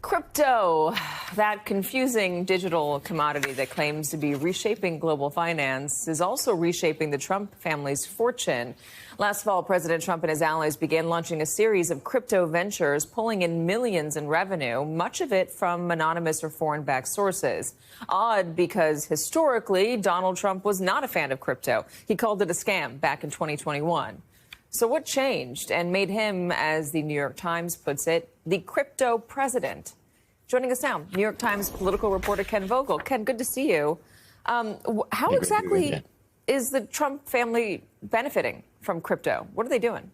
Crypto, that confusing digital commodity that claims to be reshaping global finance, is also reshaping the Trump family's fortune. Last fall, President Trump and his allies began launching a series of crypto ventures, pulling in millions in revenue, much of it from anonymous or foreign-backed sources. Odd because historically, Donald Trump was not a fan of crypto. He called it a scam back in 2021. So what changed and made him, as the New York Times puts it, the crypto president? Joining us now, New York Times political reporter Ken Vogel. Ken, good to see you. How exactly is the Trump family benefiting from crypto? What are they doing?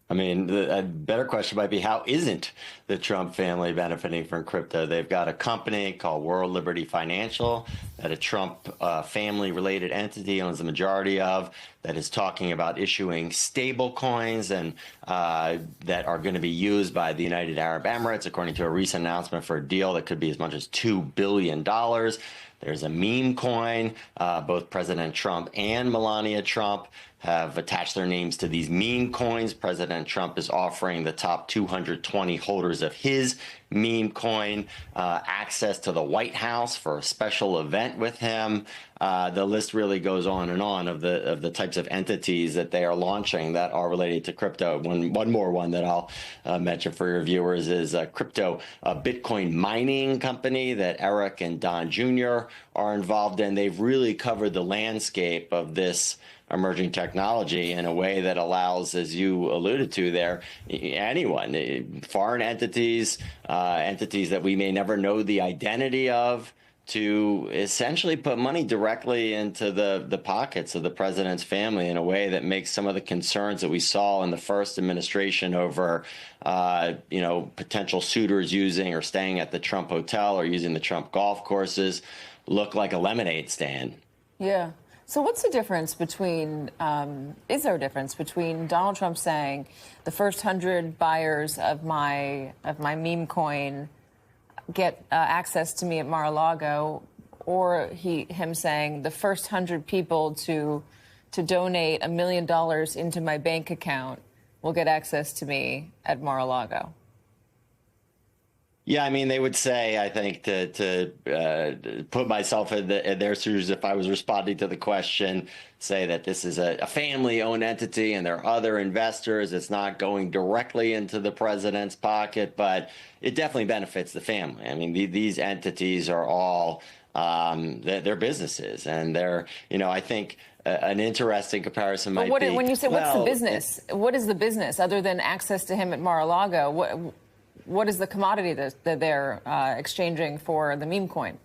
I mean, a better question might be, how isn't the Trump family benefiting from crypto? They've got a company called World Liberty Financial that a Trump family-related entity owns the majority of, that is talking about issuing stable coins and that are going to be used by the United Arab Emirates, according to a recent announcement for a deal that could be as much as $2 billion. There's a meme coin. Both President Trump and Melania Trump have attached their names to these meme coins. President Trump is offering the top 220 holders of his meme coin access to the White House for a special event with him. The list really goes on and on of the types of entities that they are launching that are related to crypto. One more one that I'll mention for your viewers is a crypto Bitcoin mining company that Eric and Don Jr. are involved in. They've really covered the landscape of this emerging technology in a way that allows, as you alluded to there, anyone, foreign entities, entities that we may never know the identity of, to essentially put money directly into the pockets of the president's family in a way that makes some of the concerns that we saw in the first administration over, potential suitors using or staying at the Trump hotel or using the Trump golf courses look like a lemonade stand. Yeah. So what's the difference between, is there a difference between Donald Trump saying the first 100 buyers of my meme coin get access to me at Mar-a-Lago, or him saying the first 100 people to donate $1 million into my bank account will get access to me at Mar-a-Lago? Yeah, I mean, they would say, I think, to put myself in their shoes, if I was responding to the question, say that this is a family-owned entity and there are other investors. It's not going directly into the president's pocket, but it definitely benefits the family. I mean, these entities are all they're businesses, and they're, I think an interesting comparison might be. When you say, what's the business? What is the business other than access to him at Mar-a-Lago? What is the commodity that they're exchanging for the meme coin?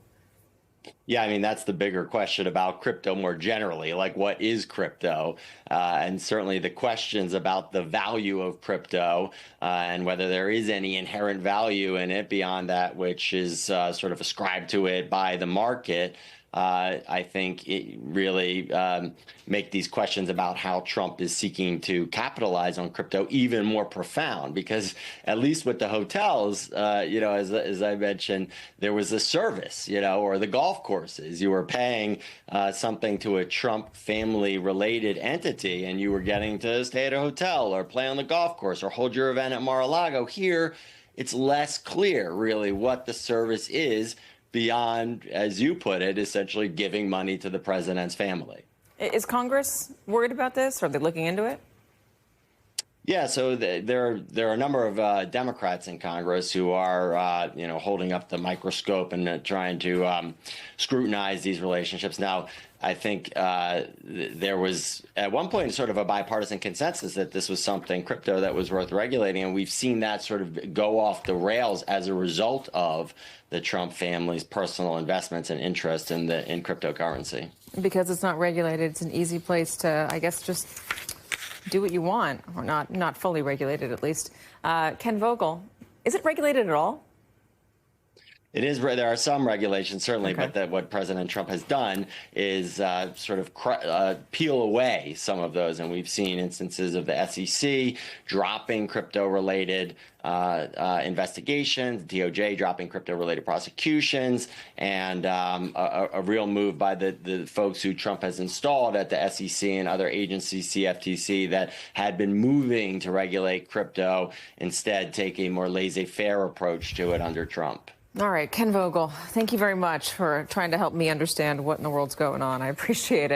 Yeah, I mean, that's the bigger question about crypto more generally, like what is crypto? And certainly the questions about the value of crypto and whether there is any inherent value in it beyond that which is sort of ascribed to it by the market. I think it really make these questions about how Trump is seeking to capitalize on crypto even more profound, because at least with the hotels, as I mentioned, there was a service, or the golf courses. You were paying something to a Trump family related entity and you were getting to stay at a hotel or play on the golf course or hold your event at Mar-a-Lago. Here, it's less clear really what the service is, beyond, as you put it, essentially giving money to the president's family. Is Congress worried about this? Are they looking into it? Yeah, so there are a number of Democrats in Congress who are, holding up the microscope and trying to scrutinize these relationships. Now, I think there was at one point sort of a bipartisan consensus that this was something, crypto, that was worth regulating, and we've seen that sort of go off the rails as a result of the Trump family's personal investments and interest in cryptocurrency. Because it's not regulated, it's an easy place to, I guess, just do what you want, or not fully regulated at least. Ken Vogel, is it regulated at all? It is. There are some regulations, certainly, Okay. but what President Trump has done is sort of peel away some of those. And we've seen instances of the SEC dropping crypto-related investigations, DOJ dropping crypto-related prosecutions, and a real move by the folks who Trump has installed at the SEC and other agencies, CFTC, that had been moving to regulate crypto, instead take a more laissez-faire approach to it under Trump. All right, Ken Vogel, thank you very much for trying to help me understand what in the world's going on. I appreciate it.